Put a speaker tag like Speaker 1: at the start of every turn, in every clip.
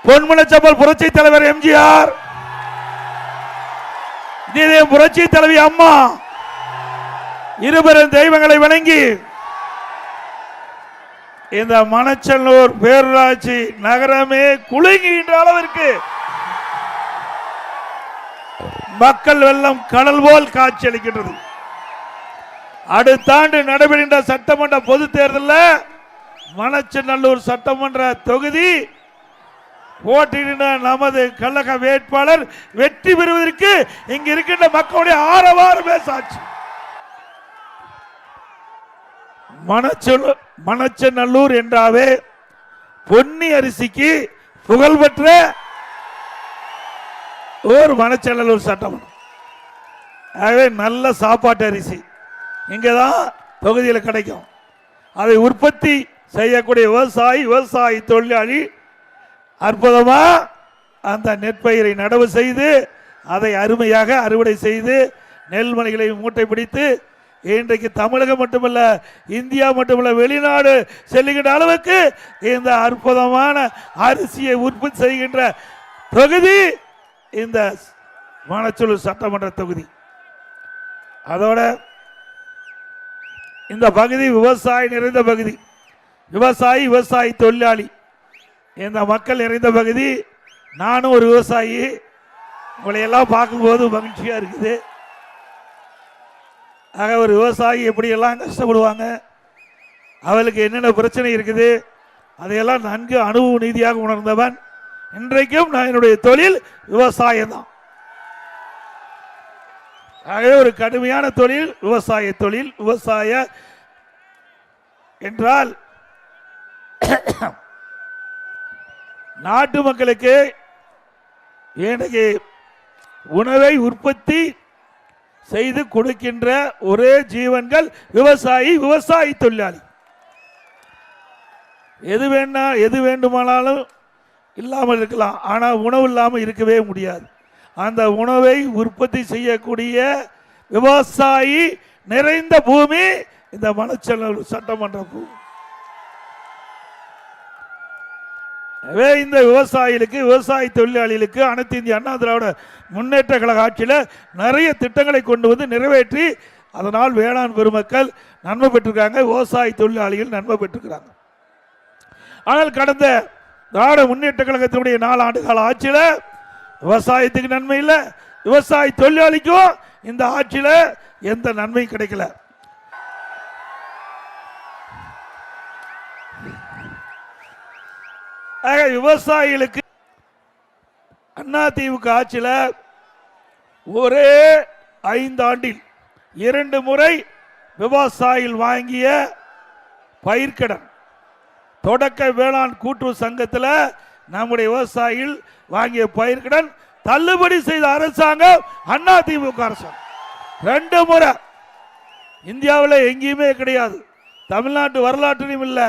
Speaker 1: பொன்மனச்சம்பல் புரட்சி தலைவர் எம்ஜிஆர், புரட்சி தலைவி அம்மா இருபெரும் தெய்வங்களை வணங்கி இந்த மணச்சநல்லூர் பேரூராட்சி நகரமே குலுங்குகின்ற அளவிற்கு மக்கள் வெள்ளம் கடல் போல் காட்சியளிக்கின்றது. அடுத்த ஆண்டு நடைபெறுகின்ற சட்டமன்ற பொது தேர்தலில் மணச்சநல்லூர் சட்டமன்ற தொகுதி போட்டியிட நமது கழக வேட்பாளர் வெற்றி பெறுவதற்கு இங்கு இருக்கின்ற மக்களுடைய ஆரவாரமே சாட்சி. மணச்சநல்லூர் என்றாவே பொன்னி அரிசிக்கு புகழ்பெற்ற ஒரு மணச்சநல்லூர் சட்டமன்றம். ஆகவே நல்ல சாப்பாட்டு அரிசி இங்கதான் தொகுதியில் கிடைக்கும். அதை உற்பத்தி செய்யக்கூடிய விவசாயி தொழிலாளி அற்புதமா அந்த நெற்பயிரை நடவு செய்து அதை அருமையாக அறுவடை செய்து நெல்மணிகளை மூட்டை பிடித்து இன்றைக்கு தமிழகம் மட்டுமல்ல இந்தியா மட்டுமல்ல வெளிநாடு செல்லுகின்ற அளவுக்கு இந்த அற்புதமான அரிசியை உற்பத்தி செய்கின்ற தொகுதி இந்த மணச்சநல்லூர் சட்டமன்ற தொகுதி. அதோட இந்த பகுதி விவசாயம் நிறைந்த பகுதி, விவசாயி தொழிலாளி இந்த மக்கள் நிறைந்த பகுதி. நானும் ஒரு விவசாயி, உங்களை எல்லாம் பார்க்கும்போது மகிழ்ச்சியா இருக்குது. ஆக ஒரு விவசாயி எப்படியெல்லாம் கஷ்டப்படுவாங்க, அவளுக்கு என்னென்ன பிரச்சனை இருக்குது அதையெல்லாம் நன்கு அனுபவ நீதியாக உணர்ந்தவன். இன்றைக்கும் நான் என்னுடைய தொழில் விவசாயம் தான். ஆகவே ஒரு கடுமையான தொழில் விவசாய தொழில். விவசாய என்றால் நாட்டு மக்களுக்கு எனக்கு உணவை உற்பத்தி செய்து கொடுக்கின்ற ஒரே ஜீவன்கள் விவசாயி தொழிலாளி. எது வேண்டுமானாலும் இல்லாமல் இருக்கலாம், ஆனால் உணவு இல்லாமல் இருக்கவே முடியாது. அந்த உணவை உற்பத்தி செய்யக்கூடிய விவசாயி நிறைந்த பூமி இந்த மணச்சநல்லூர் சட்டமன்ற பூமி. இந்த விவசாயி தொழிலாளிகளுக்கு அனைத்து இந்திய அண்ணா திராவிட முன்னேற்ற கழக ஆட்சியில் நிறைய திட்டங்களை கொண்டு வந்து நிறைவேற்றி அதனால் வேளாண் பெருமக்கள் நன்மை பெற்றிருக்காங்க, விவசாய தொழிலாளிகள் நன்மை பெற்றிருக்கிறாங்க. ஆனால் கடந்த திராவிட முன்னேற்ற கழகத்தினுடைய 4 ஆண்டு கால ஆட்சியில் விவசாயத்துக்கு நன்மை இல்லை, விவசாய தொழிலாளிக்கும் இந்த ஆட்சியில் எந்த நன்மையும் கிடைக்கல. விவசாயிகளுக்கு அதிமுக ஆட்சியில் ஒரே 5 ஆண்டில் 2 முறை விவசாயிகள் வாங்கிய பயிர்க்கடன் தொடக்க வேளாண் கூட்டுறவு சங்கத்தில் நம்முடைய விவசாயிகள் வாங்கிய பயிர்க்கடன் தள்ளுபடி செய்த அரசாங்கம் அதிமுக அரசாங்கம். 2 முறை இந்தியாவில் எங்கேயுமே கிடையாது, தமிழ்நாட்டு வரலாற்றிலும் இல்லை.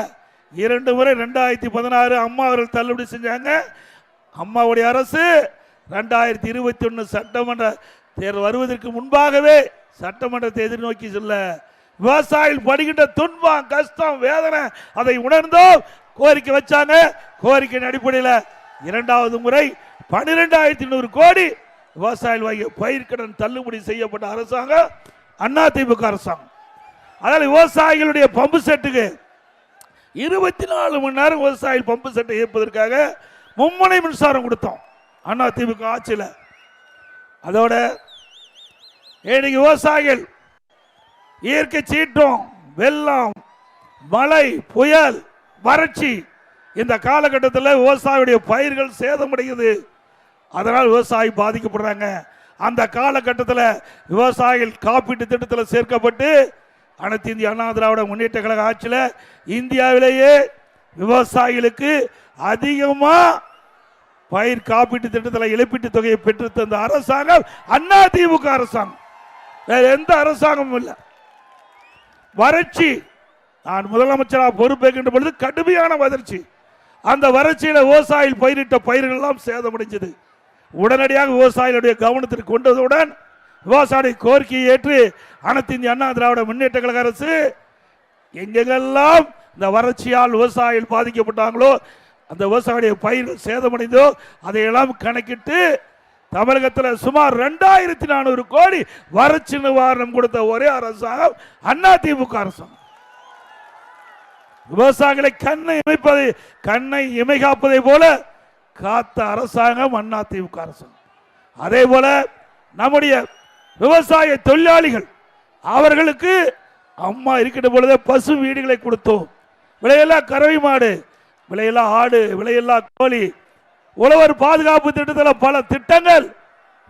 Speaker 1: 2 முறை 2016 அம்மா அவர்கள் தள்ளுபடி செஞ்சாங்க. அம்மாவுடைய அரசு 2021 சட்டமன்ற தேர்தல் வருவதற்கு முன்பாகவே சட்டமன்றத்தை எதிர்நோக்கி செல்ல விவசாயிகள் படுகின்ற துன்பம், கஷ்டம், வேதனை அதை உணர்ந்தோம், கோரிக்கை வச்சாங்க. கோரிக்கையின் அடிப்படையில் 2வது முறை 12,200 கோடி விவசாயிகள் வாங்கிய பயிர்க்கடன் தள்ளுபடி செய்யப்பட்ட அரசாங்கம் அதிமுக அரசாங்கம். அதனால் விவசாயிகளுடைய பம்பு செட்டுக்கு 24 மணி நேரம் விவசாயிகள் பம்பு செட்டை ஏற்பதற்காக மும்முனை மின்சாரம் கொடுத்தோம் அதிமுக ஆட்சியில். அதோட இன்னைக்கு விவசாயிகள் இயற்கை சீற்றம், வெள்ளம், மழை, புயல், வறட்சி இந்த காலகட்டத்தில் விவசாயியுடைய பயிர்கள் சேதமடைகிறது. அதனால் விவசாயி பாதிக்கப்படுறாங்க. அந்த காலகட்டத்தில் விவசாயிகள் காப்பீட்டு திட்டத்தில் சேர்க்கப்பட்டு அனைத்து இந்திய அண்ணா திராவிட முன்னேற்ற கழக ஆட்சியில் இந்தியாவிலேயே விவசாயிகளுக்கு அதிகமாக பயிர் காப்பீட்டு திட்டத்தில் இழப்பீட்டு தொகையை பெற்று தந்த அரசாங்கம் அதிமுக அரசாங்கம், வேற எந்த அரசாங்கமும் இல்லை. வறட்சி, நான் முதலமைச்சராக பொறுப்பேற்கின்ற பொழுது கடுமையான வறட்சி. அந்த வறட்சியில் விவசாயிகள் பயிரிட்ட பயிர்கள் எல்லாம் சேதமடைஞ்சது. உடனடியாக விவசாயிகளுடைய கவனத்திற்கு கொண்டதுடன் விவசாய கோரிக்கையை ஏற்று அனைத்து இந்திய அண்ணா திராவிட முன்னேற்ற கழக அரசு எங்கெல்லாம் இந்த வறட்சியால் விவசாயிகள் பாதிக்கப்பட்டாங்களோ அந்த விவசாயிய பயிர் சேதமடைந்தோ அதையெல்லாம் கணக்கிட்டு தமிழகத்தில் சுமார் 2400 கோடி வறட்சி நிவாரணம் கொடுத்த ஒரே அரசாங்கம் அதிமுக அரசாங்கம். விவசாயிகளை கண்ணை இமை காப்பதை போல காத்த அரசாங்கம் அதிமுக அரசாங்கம். அதே போல நம்முடைய விவசாய தொழிலாளிகள் அவர்களுக்கு அம்மா இருக்கின்ற பொழுது பசு வீடுகளை கொடுத்தோம். விலையெல்லாம் கறவை மாடு, விலையெல்லாம் ஆடு, விலையெல்லாம் கோழி, உழவர் பாதுகாப்பு திட்டத்தில் பல திட்டங்கள்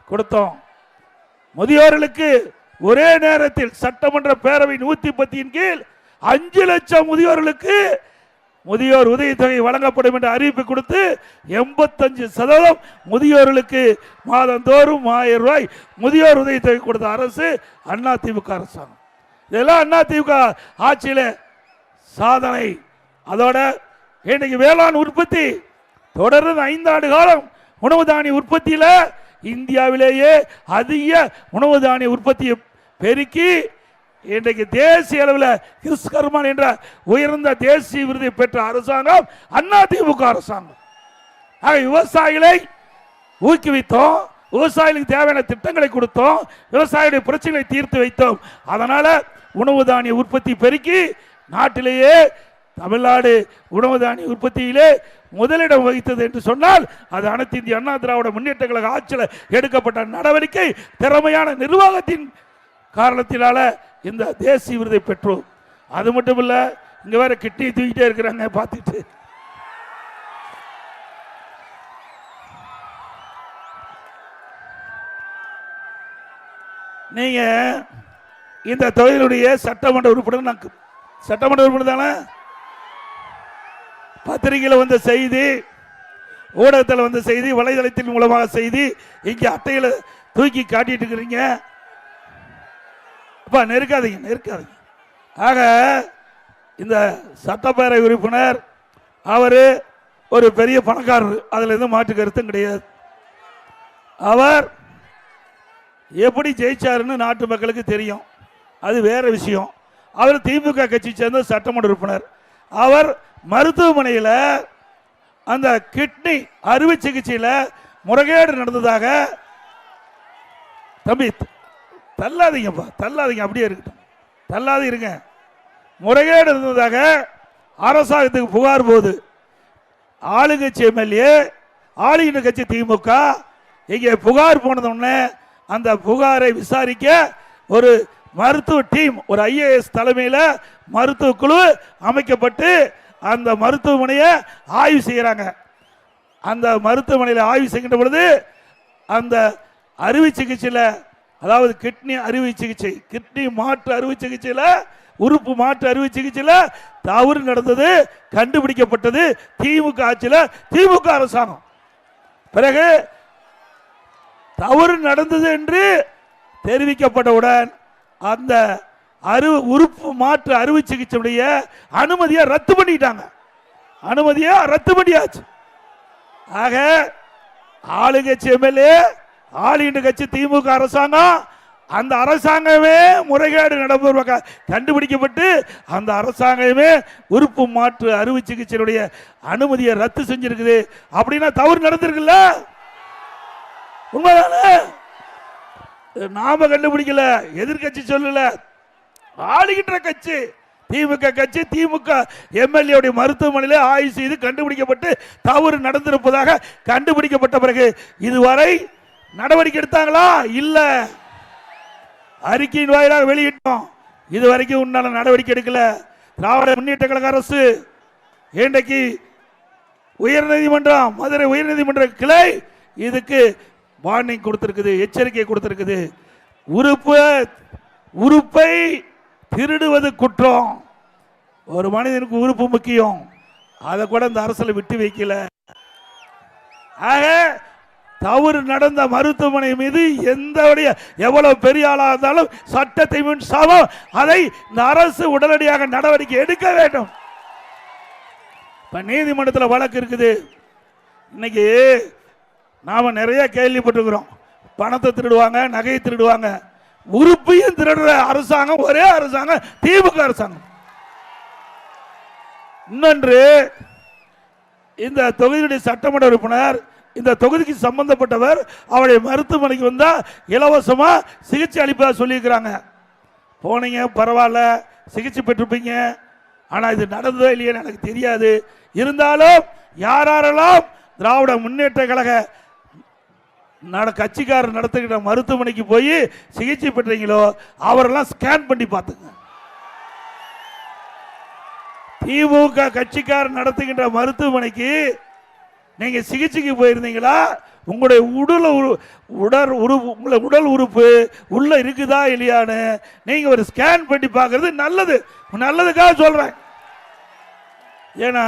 Speaker 1: கொடுத்தோம். முதியோர்களுக்கு ஒரே நேரத்தில் சட்டமன்ற பேரவை 110 கீழ் 5 லட்சம் முதியோர்களுக்கு முதியோர் உதவித்தொகை வழங்கப்படும் என்ற அறிவிப்பு கொடுத்து 85% முதியோர்களுக்கு மாதந்தோறும் 1000 ரூபாய் முதியோர் உதவித்தொகை கொடுத்த அரசு அதிமுக அரசாங்கம். இதெல்லாம் அதிமுக ஆட்சியில் சாதனை. அதோட இன்னைக்கு வேளாண் உற்பத்தி தொடர்ந்து 5 ஆண்டு காலம் உணவு தானிய உற்பத்தியில் இந்தியாவிலேயே அதிக உணவு தானிய உற்பத்தியை பெருக்கி இன்றைக்கு தேசிய அளவில் கிறிஸ்கர்மன் என்ற உயர்ந்த தேசிய விருதை பெற்ற அரசாங்கம் அதிமுக அரசாங்கம். விவசாயிகளை ஊக்குவித்தோம், விவசாயிகளுக்கு தேவையான திட்டங்களை கொடுத்தோம், விவசாயிகளுடைய பிரச்சனைகளை தீர்த்து வைத்தோம். அதனால உணவு தானிய உற்பத்தி பெருக்கி நாட்டிலேயே தமிழ்நாடு உணவு தானிய உற்பத்தியிலே முதலிடம் வகித்தது என்று சொன்னால் அது அனைத்து இந்திய அண்ணா திராவிட முன்னேற்ற கழக ஆட்சியில் எடுக்கப்பட்ட நடவடிக்கை, திறமையான நிர்வாகத்தின் காரணத்தினால இந்த தேசிய விருதை பெற்றோம். அது மட்டும் இல்ல, இங்க வேற கிட்டி தூக்கிட்டே இருக்கிறாங்க பார்த்துட்டு. நீங்க இந்த தொழிலுடைய சட்டமன்ற உறுப்பினர், சட்டமன்ற உறுப்பினர் தானே, பத்திரிகையில் வந்த செய்தி, ஊடகத்தில் வந்த செய்தி, வலைதளத்தின் மூலமாக செய்தி, இங்க அட்டையில் தூக்கி காட்டிட்டு இருக்கிறீங்க. நெருக்காதீங்க. ஆக இந்த சட்டப்பேரவை உறுப்பினர் அவரு ஒரு பெரிய பணக்காரர், அதுல எதுவும் மாற்று கருத்தும் கிடையாது. அவர் எப்படி ஜெயிச்சாருன்னு நாட்டு மக்களுக்கு தெரியும், அது வேற விஷயம். அவர் திமுக கட்சி சேர்ந்த சட்டமன்ற உறுப்பினர். அவர் மருத்துவமனையில் அந்த கிட்னி அறுவை சிகிச்சையில் முறைகேடு நடந்ததாக, தம்பி தள்ளாதீங்கப்பா, தள்ளாதீங்க, அப்படியே இருக்கட்டும், தள்ளாது இருங்க. முறைகேடு இருந்ததாக அரசாங்கத்துக்கு புகார் போகுது. ஆளுங்கட்சி எம்எல்ஏ, ஆளுகின்ற கட்சி திமுக இங்கே புகார் போனதுன்னு அந்த புகாரை விசாரிக்க ஒரு மருத்துவ டீம், ஒரு ஐஏஎஸ் தலைமையில் மருத்துவ குழு அமைக்கப்பட்டு அந்த மருத்துவமனையை ஆய்வு செய்கிறாங்க. அந்த மருத்துவமனையில் ஆய்வு செய்கின்ற பொழுது அந்த அறுவை சிகிச்சையில், அதாவது கிட்னி அறுவை சிகிச்சை, கிட்னி மாற்று அறுவை சிகிச்சையில், உறுப்பு மாற்று அறுவை சிகிச்சையில் தவறு நடந்தது கண்டுபிடிக்கப்பட்டது திமுக ஆட்சியில், திமுக அரசாங்கம். பிறகு தவறு நடந்தது என்று தெரிவிக்கப்பட்டவுடன் அந்த உறுப்பு மாற்று அறுவை சிகிச்சையுடைய அனுமதியை ரத்து பண்ணிட்டாங்க. அனுமதியை ரத்து பண்ணியாச்சு. ஆக ஆளுங்கட்சி எம்எல்ஏ, ஆளுகின்ற கட்சி திமுக அரசாங்கம், அந்த அரசாங்கமே முறைகேடு நடப்பதாக கண்டுபிடிக்கப்பட்டு அந்த அரசாங்கமே உறுப்பு மாற்று அறுவை சிகிச்சையுடைய அனுமதியை ரத்து செஞ்சிருக்குது. அப்படின்னா தவறு நடந்திருக்குல்ல, உண்மைதானே? நாம கண்டுபிடிக்கல, எதிர்கட்சி சொல்லல, ஆளுகின்ற கட்சி திமுக கட்சி, திமுக எம்எல்ஏ மருத்துவமனையில் ஆய்வு செய்து கண்டுபிடிக்கப்பட்டு தவறு நடந்திருப்பதாக கண்டுபிடிக்கப்பட்ட பிறகு இதுவரை நடவடிக்கை எடுத்தாங்களா? இல்ல. அறிக்கையின் வாயிலாக வெளியிட்டோம், இதுவரைக்கும் உண்டான நடவடிக்கை எடுக்கல. திராவிட முன்னேற்ற கழக அரசு இன்றைக்கு உயர்நீதிமன்றம், மதுரை உயர்நீதிமன்ற கிளை இதுக்கு வார்னிங் கொடுத்திருக்குது, எச்சரிக்கை கொடுத்திருக்குது. உறுப்பை திருடுவது குற்றம். ஒரு மனிதனுக்கு உறுப்பு முக்கியம், அதை கூட இந்த அரசில் விட்டு வைக்கல. ஆக தவறு நடந்த மருத்துவமனை மீது எவ்வளவு பெரிய ஆளா இருந்தாலும் சட்டத்தை முன் சமம், அதை இந்த அரசு உடனடியாக நடவடிக்கை எடுக்க வேண்டும். இப்ப நீதிமன்றத்தில் வழக்கு இருக்குது. இன்னைக்கு நாம நிறைய கேள்விப்பட்டிருக்கிறோம், பணத்தை திருடுவாங்க, நகையை திருடுவாங்க, உறுப்பையும் திருடுற அரசாங்கம் ஒரே அரசாங்கம் திமுக அரசாங்கம். இன்னொன்று, இந்த தொகுதியுடைய சட்டமன்ற உறுப்பினர், இந்த தொகுதிக்கு சம்பந்தப்பட்டவர், அவருடைய மருத்துவமனைக்கு வந்தா இலவசமா சிகிச்சை அளிப்பதா சொல்லியிருக்கிறாங்க. போனீங்க, பரவாயில்ல, சிகிச்சை பெற்றிருப்பீங்க. ஆனால் இது நடந்ததோ இல்லையன்னு எனக்கு தெரியாது. இருந்தாலும் யாரெல்லாம் திராவிட முன்னேற்ற கழக கட்சிக்காரர் நடத்துகிற மருத்துவமனைக்கு போய் சிகிச்சை பெற்றீங்களோ அவரெல்லாம் ஸ்கேன் பண்ணி பார்த்துங்க. திமுக கட்சிக்காரர் நடத்துகின்ற மருத்துவமனைக்கு நீங்க சிகிச்சைக்கு போயிருந்தீங்களா? உங்களுடைய உடல் உறுப்பு உள்ள இருக்குதா இல்லையான்னு நீங்க ஒரு ஸ்கேன் பண்ணி பார்க்கறது நல்லது. நல்லதுக்காக சொல்றேன். ஏன்னா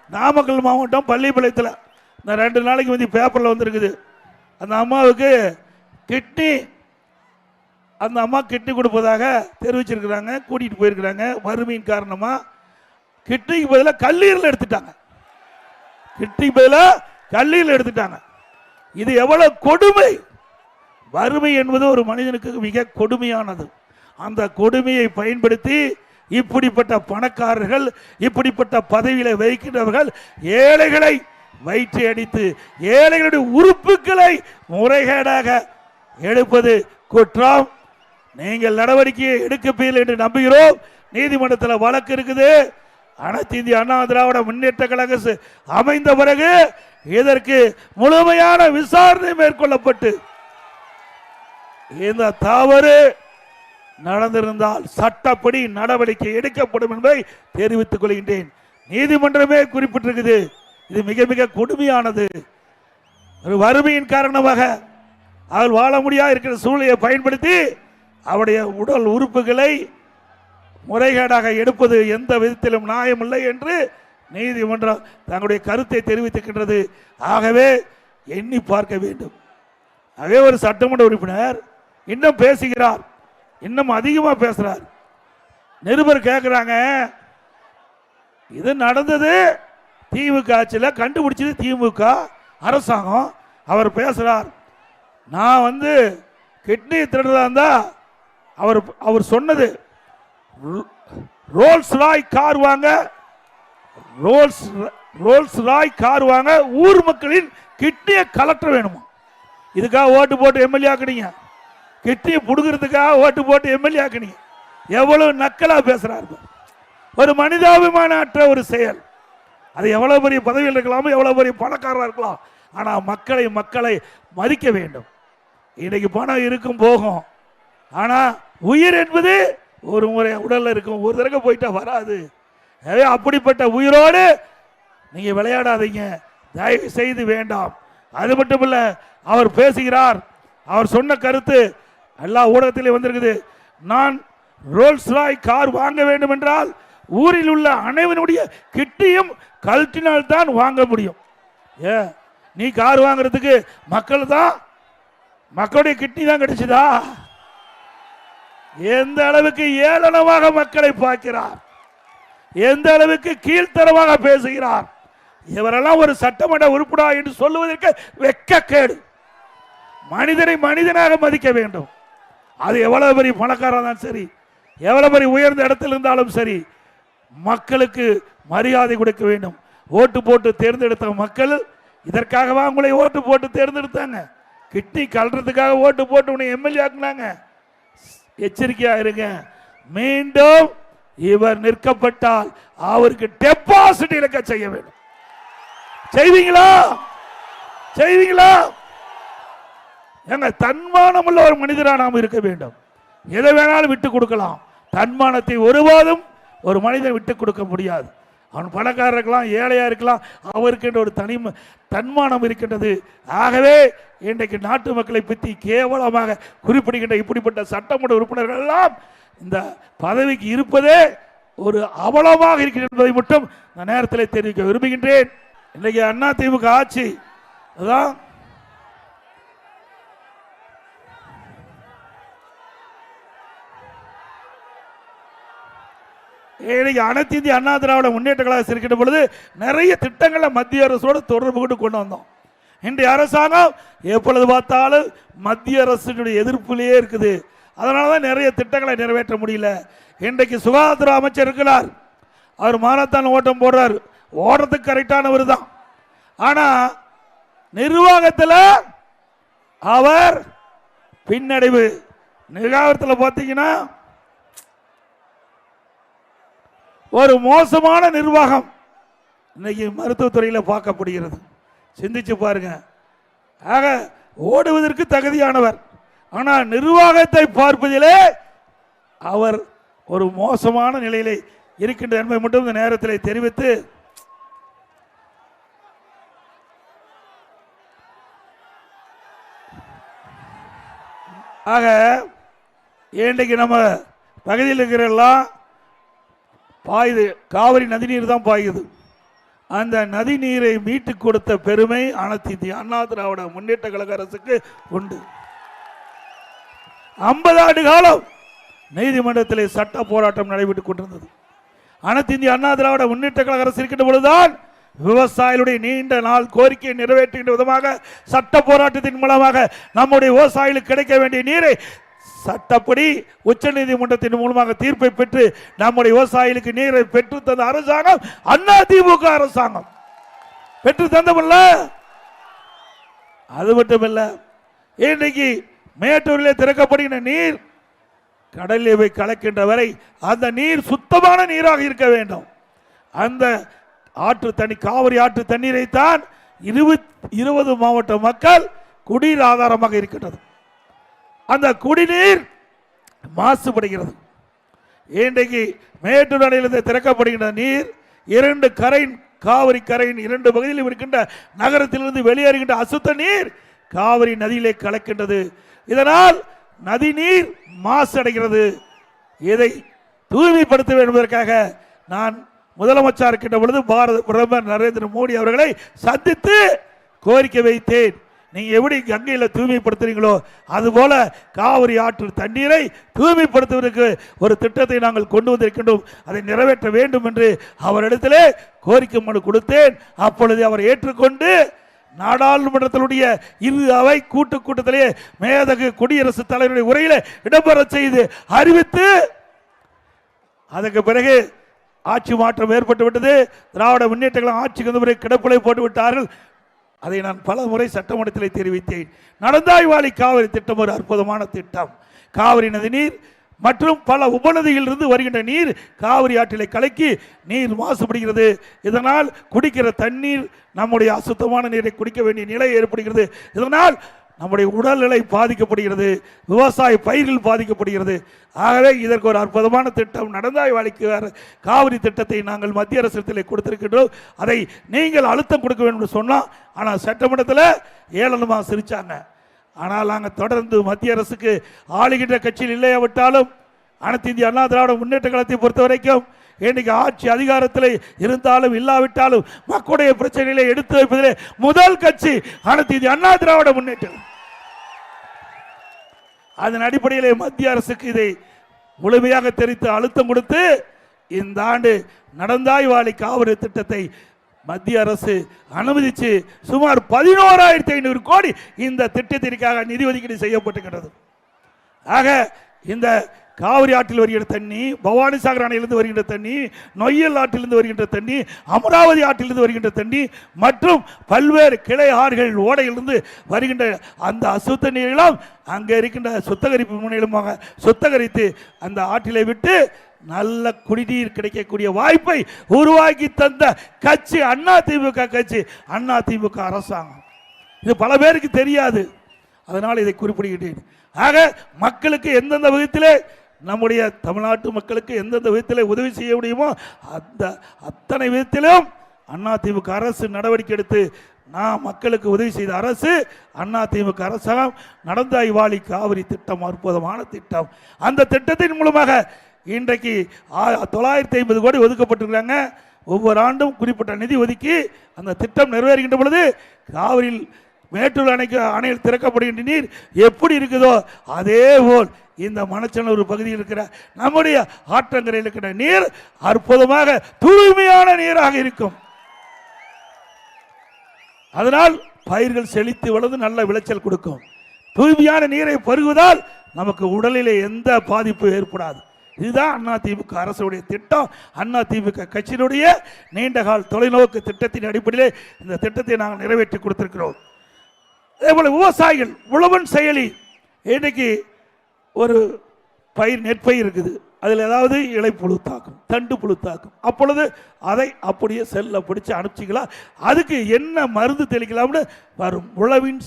Speaker 1: நாமக்கல் மாவட்டம் பள்ளிப்பாளையத்தில் இந்த 2 நாளைக்கு வந்து பேப்பர்ல வந்திருக்குது. அந்த அம்மாவுக்கு கிட்னி, அந்த அம்மா கிட்னி கொடுப்பதாக தெரிவிச்சிருக்கிறாங்க. கூட்டிட்டு போயிருக்கிறாங்க. வறுமையின் காரணமா கிட்னிக்கு பதிலாக கல்லீரல் எடுத்துட்டாங்க. கிட்னிக்கு பதிலாக கல்லீரல் எடுத்துட்டாங்க. இது எவ்வளவு கொடுமை! வறுமை என்பது ஒரு மனிதனுக்கு மிக கொடுமையானது. அந்த கொடுமையை பயன்படுத்தி இப்படிப்பட்ட பணக்காரர்கள், இப்படிப்பட்ட பதவிகளை வைக்கின்றவர்கள் ஏழைகளை வயிற்றை அடித்து ஏழைகளுடைய உறுப்புகளை முறைகேடாக எடுப்பது குற்றம். நீங்கள் நடவடிக்கையை எடுக்கப்பீர்கள் என்று நம்புகிறோம். நீதிமன்றத்தில் வழக்கு இருக்குது. அனைத்து இந்திய அண்ணா திராவிட முன்னேற்ற கழகம் அமைந்த பிறகு இதற்கு முழுமையான விசாரணை மேற்கொள்ளப்பட்டு இந்த தவறு நடந்திருந்தால் சட்டப்படி நடவடிக்கை எடுக்கப்படும் என்பதை தெரிவித்துக் கொள்கின்றேன். நீதிமன்றமே குறிப்பிட்டிருக்குது. இது மிக மிக கொடுமையானது. ஒரு வறுமையின் காரணமாக அவள் வாழ முடியாது இருக்கிற சூழ்நிலையை பயன்படுத்தி அவருடைய உடல் உறுப்புகளை முறைகேடாக எடுப்பது எந்த விதத்திலும் நியாயமில்லை என்று நீதிமன்றம் தங்களுடைய கருத்தை தெரிவித்திருக்கின்றது. ஆகவே எண்ணி பார்க்க வேண்டும். ஆகவே ஒரு சட்டமன்ற உறுப்பினர் இன்னும் பேசுகிறார், இன்னும் அதிகமாக பேசுறார். நிருபர் கேட்கிறாங்க, இது நடந்தது திமுக ஆட்சியில், கண்டுபிடிச்சது திமுக அரசாங்கம். அவர் பேசுறார், நான் வந்து கிட்னி திருடுறதா இருந்தா அவர் சொன்னது ரோல்ஸ் ராய் கார் வாங்க, ரோல்ஸ் ராய் கார் வாங்க ஊர் மக்களின் கிட்னியை கலெக்டர் வேணுமா? இதுக்காக ஓட்டு போட்டு எம்எல்ஏ ஆக்குனீங்க. கிட்னியை புடுங்கிறதுக்காக ஓட்டு போட்டு எம்எல்ஏ ஆக்குனீங்க. எவ்வளவு நக்கலா பேசுறாரு. ஒரு மனிதாபிமான அற்ற ஒரு செயல். அது எவ்வளவு பெரிய பதவியில் இருக்கலாமோ, எவ்வளவு பெரிய பணக்காரராக இருக்கலாம். ஆனா மக்களை மதிக்க வேண்டும். இன்னைக்கு பணம் இருக்கும் போகும். ஆனா உயிர் என்பது ஒரு முறை உடல்ல இருக்கும், ஒரு தடவை போயிட்டா வராது. அப்படிப்பட்ட உயிரோடு நீங்க விளையாடாதீங்க, தயவு செய்து வேண்டாம். அது மட்டும் இல்ல, அவர் பேசுகிறார், அவர் சொன்ன கருத்து எல்லா ஊடகத்திலே வந்திருக்குது. நான் ரோல்ஸ் ராய் கார் வாங்க வேண்டும் என்றால் ஊரில் உள்ள அனைவருடைய கிட்னியும் கழட்டினால் தான் வாங்க முடியும். நீ கார் வாங்குறதுக்கு மக்களுடைய கிட்னி தான் கிடைச்சதா? எந்த அளவுக்கு ஏளனமாக மக்களை பார்க்கிறார், எந்த அளவுக்கு கீழ்த்தரமாக பேசுகிறார். இவரெல்லாம் ஒரு சட்டமன்ற உறுப்பினர் என்று சொல்லுவதற்கு வெட்கக்கேடு. மனிதனை மனிதனாக மதிக்க வேண்டும். அது எவ்வளவு பெரிய பணக்காரன் தான் சரி, எவ்வளவு பெரிய உயர்ந்த இடத்தில் இருந்தாலும் சரி, மக்களுக்கு மரியாதை கொடுக்க வேண்டும். ஓட்டு போட்டு தேர்ந்தெடுத்த மக்கள் இதற்காகவா உங்களை ஓட்டு போட்டு தேர்ந்தெடுத்தாங்க? கிட்னி கல்றதுக்காக ஓட்டு போட்டு உன்னை எம்எல்ஏ ஆக்குனாங்க. எச்சரிக்கையா இருங்க. மீண்டும் இவர் நிற்கப்பட்டால் அவருக்கு டெபாசிட் இழக்க செய்ய வேண்டும். செய்வீங்களா? எங்க தன்மானம் உள்ள ஒரு மனிதரா நாம் இருக்க வேண்டும். எதை வேணாலும் விட்டு கொடுக்கலாம். தன்மானத்தை ஒருவாதும் ஒரு மனிதன் விட்டு கொடுக்க முடியாது. அவன் பணக்காரர் இருக்கலாம், ஏழையா இருக்கலாம், அவருக்கு ஒரு தன்மானம் இருக்கின்றது. ஆகவே இன்றைக்கு நாட்டு மக்களை பற்றி கேவலமாக குறிப்பிடுகின்ற இப்படிப்பட்ட சட்டமன்ற உறுப்பினர்கள் எல்லாம் இந்த பதவிக்கு இருப்பதே ஒரு அவலமாக இருக்கிறது என்பதை மட்டும் இந்த நேரத்தில் தெரிவிக்க விரும்புகின்றேன். இன்றைக்கு அண்ணா திமுக ஆட்சி அதான் அனைத்து இந்திய அண்ணா திராவிட முன்னேற்ற கழகம் இருக்கின்ற பொழுது நிறைய திட்டங்களை மத்திய அரசோடு தொடர்பு கொண்டு வந்தோம். இன்றைய அரசாங்கம் எப்பொழுது பார்த்தாலும் மத்திய அரசுடைய எதிர்ப்பிலேயே இருக்குது. அதனாலதான் நிறைய திட்டங்களை நிறைவேற்ற முடியல. இன்றைக்கு சுகாதார அமைச்சர் இருக்கிறார், அவர் மாரத்தான் ஓட்டம் போடுறார். ஓடுறதுக்கு கரெக்டானவர் தான். ஆனா நிர்வாகத்தில் அவர் பின்னடைவு. நிர்வாகத்தில் பார்த்தீங்கன்னா ஒரு மோசமான நிர்வாகம் இன்னைக்கு மருத்துவத்துறையில் பார்க்கப்படுகிறது. சிந்திச்சு பாருங்க. ஆக ஓடுவதற்கு தகுதியானவர், ஆனால் நிர்வாகத்தை பார்ப்பதிலே அவர் ஒரு மோசமான நிலையிலே இருக்கின்ற என்பதை மட்டும் இந்த நேரத்தில் தெரிவித்து, ஆக இன்றைக்கு நம்ம பகுதியில் இருக்கிறெல்லாம் பாயுது, காவிரி நதிநீர் தான் பாயுது. அந்த நதி நீரை மீட்டு கொடுத்த பெருமை அனைத்து இந்திய அண்ணா திராவிட முன்னேற்ற கழக அரசுக்கு உண்டு. 50 ஆண்டு காலம் நீதிமன்றத்திலே சட்ட போராட்டம் நடைபெற்றுக் கொண்டிருந்தது. அனைத்து இந்திய அண்ணா திராவிட முன்னேற்ற கழக அரசு இருக்கின்ற பொழுதுதான் விவசாயிகளுடைய நீண்ட நாள் கோரிக்கையை நிறைவேற்றுகின்ற விதமாக சட்ட போராட்டத்தின் மூலமாக நம்முடைய விவசாயிகளுக்கு கிடைக்க வேண்டிய நீரை சட்டப்படி உச்ச நீதிமன்றத்தின் மூலமாக தீர்ப்பை பெற்று நம்முடைய விவசாயிகளுக்கு நீரை பெற்று தந்த அரசாங்கம் அண்ணா திமுக அரசாங்கம் பெற்று தந்தமில்ல. அது மட்டுமல்ல, இன்றைக்கு மேட்டூரில் திறக்கப்படுகின்ற நீர் கடலில் போய் கலக்கின்ற வரை அந்த நீர் சுத்தமான நீராக இருக்க வேண்டும். அந்த ஆற்று தண்ணி, காவிரி ஆற்று தண்ணீரை தான் 20 மாவட்ட மக்கள் குடிநீர் ஆதாரமாக இருக்கின்றது. அந்த குடிநீர் மாசுபடுகிறது. இன்றைக்கு மேட்டூர் அணையிலிருந்து திறக்கப்படுகின்ற நீர் 2 கரை, காவிரி கரையின் 2 பகுதியிலும் இருக்கின்ற நகரத்திலிருந்து வெளியேறுகின்ற அசுத்த நீர் காவிரி நதியிலே கலக்கின்றது. இதனால் நதி நீர் மாசடைகிறது. இதை தூய்மைப்படுத்த வேண்டும் என்பதற்காக நான் முதலமைச்சர் இருக்கின்ற பொழுது பாரத பிரதமர் நரேந்திர மோடி அவர்களை சந்தித்து கோரிக்கை வைத்தேன். நீங்க எப்படி கங்கையில் தூய்மைப்படுத்துறீங்களோ அதுபோல காவிரி ஆற்று தண்ணீரை தூய்மைப்படுத்துவதற்கு ஒரு திட்டத்தை நாங்கள் கொண்டு வந்திருக்கின்றோம், அதை நிறைவேற்ற வேண்டும் என்று அவரிடத்திலே கோரிக்கை மனு கொடுத்தேன். அப்பொழுது அவர் ஏற்றுக்கொண்டு நாடாளுமன்றத்தினுடைய இரு அவை கூட்டத்திலே மேதகு குடியரசுத் தலைவருடைய உரையில இடம்பெற செய்து அறிவித்து, அதற்கு பிறகு ஆட்சி மாற்றம் ஏற்பட்டு விட்டது. திராவிட முன்னேற்ற கழகம் ஆட்சிக்கு வந்த பிறகு கிடப்பிலை போட்டு விட்டார்கள். அதை நான் பல முறை சட்டமன்றத்தில் தெரிவித்தேன். நடந்தாய்வாளி காவிரி திட்டம் ஒரு அற்புதமான திட்டம். காவிரி நதி நீர் மற்றும் பல உபநதியிலிருந்து வருகின்ற நீர் காவிரி ஆற்றிலே கலக்கி நீர் மாசுபடுகிறது. இதனால் குடிக்கிற தண்ணீர் நம்முடைய அசுத்தமான நீரை குடிக்க வேண்டிய நிலை ஏற்படுகிறது. இதனால் நம்முடைய உடல்நிலை பாதிக்கப்படுகிறது, விவசாய பயிர்கள் பாதிக்கப்படுகிறது. ஆகவே இதற்கு ஒரு அற்புதமான திட்டம் நடந்தாய்வாளிக்கு காவிரி திட்டத்தை நாங்கள் மத்திய அரசிடத்தில் கொடுத்திருக்கின்றோம். அதை நீங்கள் அழுத்தம் கொடுக்க வேண்டும் என்று சொன்னோம். ஆனால் சட்டமன்றத்தில் ஏளனமாக சிரிச்சாங்க. ஆனால் நாங்கள் தொடர்ந்து மத்திய அரசுக்கு ஆளுகின்ற கட்சியில் இல்லையாவிட்டாலும் அனைத்து இந்திய அண்ணா திராவிட முன்னேற்ற கழகத்தை பொறுத்த வரைக்கும் இன்னைக்கு ஆட்சி அதிகாரத்தில் இருந்தாலும் இல்லாவிட்டாலும் மக்களுடைய பிரச்சனைகளை எடுத்து வைப்பதிலே முதல் கட்சி அனைத்து இந்திய அண்ணா திராவிட முன்னேற்றம். அதன் அடிப்படையிலே மத்திய அரசுக்கு இதை முழுமையாக தெரிவித்து அழுத்தம் கொடுத்து இந்த ஆண்டு நடந்தாய்வாளி காவிரி திட்டத்தை மத்திய அரசு அனுமதித்து சுமார் 11,500 கோடி இந்த திட்டத்திற்காக நிதி ஒதுக்கீடு செய்யப்பட்டிருக்கிறது. ஆக இந்த காவிரி ஆற்றில் வருகின்ற தண்ணி, பவானி சாகர் அணையிலிருந்து வருகின்ற தண்ணி, நொய்யல் ஆற்றிலிருந்து வருகின்ற தண்ணி, அமராவதி ஆற்றிலிருந்து வருகின்ற தண்ணி மற்றும் பல்வேறு கிளை ஆறுகள் ஓடையிலிருந்து வருகின்ற அந்த அசுத்த நீரெல்லாம் அங்கே இருக்கின்ற சுத்தகரிப்பு முனையிலுமாக சுத்தகரித்து அந்த ஆற்றிலை விட்டு நல்ல குடிநீர் கிடைக்கக்கூடிய வாய்ப்பை உருவாக்கி தந்த கட்சி அண்ணா திமுக கட்சி, அண்ணா திமுக அரசாங்கம். இது பல பேருக்கு தெரியாது, அதனால் இதை குறிப்பிடுகிறேன். ஆக மக்களுக்கு எந்தெந்த விதத்திலே, நம்முடைய தமிழ்நாட்டு மக்களுக்கு எந்தெந்த விதத்தில் உதவி செய்ய முடியுமோ அந்த அத்தனை விதத்திலும் அண்ணா திமுக அரசு நடவடிக்கை எடுத்து நான் மக்களுக்கு உதவி செய்த அரசு அண்ணா திமுக அரசாங்கம். நடந்தாய்வாளி காவிரி திட்டம் அற்புதமான திட்டம். அந்த திட்டத்தின் மூலமாக இன்றைக்கு 950 கோடி ஒதுக்கப்பட்டிருக்கிறாங்க. ஒவ்வொரு ஆண்டும் குறிப்பிட்ட நிதி ஒதுக்கி அந்த திட்டம் நிறைவேறுகின்ற பொழுது காவிரியில் மேட்டூர் அணையில் திறக்கப்படுகின்ற நீர் எப்படி இருக்குதோ அதே போல் இந்த மணச்சநல்லூர் பகுதியில் இருக்கிற நம்முடைய ஆற்றங்கரையில் இருக்கிற நீர் அற்புதமாக தூய்மையான நீராக இருக்கும். அதனால் பயிர்கள் செழித்து வளர்ந்து நல்ல விளைச்சல் கொடுக்கும். தூய்மையான நீரை பருகுவதால் நமக்கு உடலிலே எந்த பாதிப்பு ஏற்படாது. இதுதான் அதிமுக அரசுடைய திட்டம். அதிமுக கட்சியினுடைய நீண்டகால தொலைநோக்கு திட்டத்தின் அடிப்படையில் இந்த திட்டத்தை நாங்கள் நிறைவேற்றி கொடுத்திருக்கிறோம். அதே போல விவசாயிகள் உழவன் செயலி, இன்னைக்கு ஒரு பயிர் நெற்பயிர் இருக்குது, அதில் ஏதாவது இலை புழு தாக்கும், தண்டு புழு தாக்கும், அப்பொழுது அதை அப்படியே செல்ல பிடிச்சி அனுப்பிச்சிக்கலாம். அதுக்கு என்ன மருந்து தெளிக்கலாம்னு வரும் உழவன்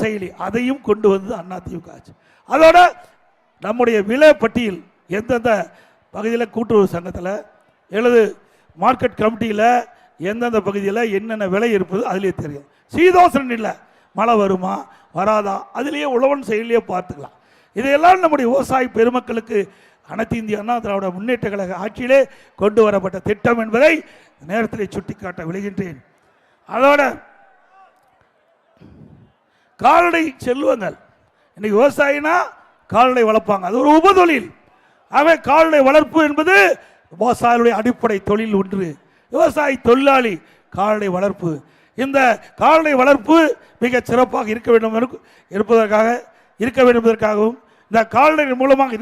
Speaker 1: செயலி, அதையும் கொண்டு வந்து அதிமுக ஆச்சு. அதோட நம்முடைய விலை பட்டியல் எந்தெந்த பகுதியில் கூட்டுறவு சங்கத்தில் எழுது மார்க்கெட் கமிட்டியில் எந்தெந்த பகுதியில் என்னென்ன விலை இருப்பது அதிலே தெரியும். சீதோசனம் இல்லை, மழை வருமா வராதா அதிலேயே உழவன் செயலியே பார்த்துக்கலாம். இதையெல்லாம் நம்முடைய விவசாய பெருமக்களுக்கு அனைத்து இந்திய அண்ணா திராவிட முன்னேற்ற கழக ஆட்சியிலே கொண்டு வரப்பட்ட திட்டம் என்பதை நேரத்தில் சுட்டிக்காட்ட விளைகின்றேன். அதோட கால்நடை செல்வங்கள், இன்னைக்கு விவசாயினா கால்நடை வளர்ப்பாங்க, அது ஒரு உபதொழில். ஆகவே கால்நடை வளர்ப்பு என்பது விவசாயிகளுடைய அடிப்படை தொழில் ஒன்று. விவசாயி தொழிலாளி கால்நடை வளர்ப்பு, இந்த கால்நடை வளர்ப்பு மிக சிறப்பாக இருக்க வேண்டும் என்பதற்காகவும் இந்த கால்நடை மூலமாக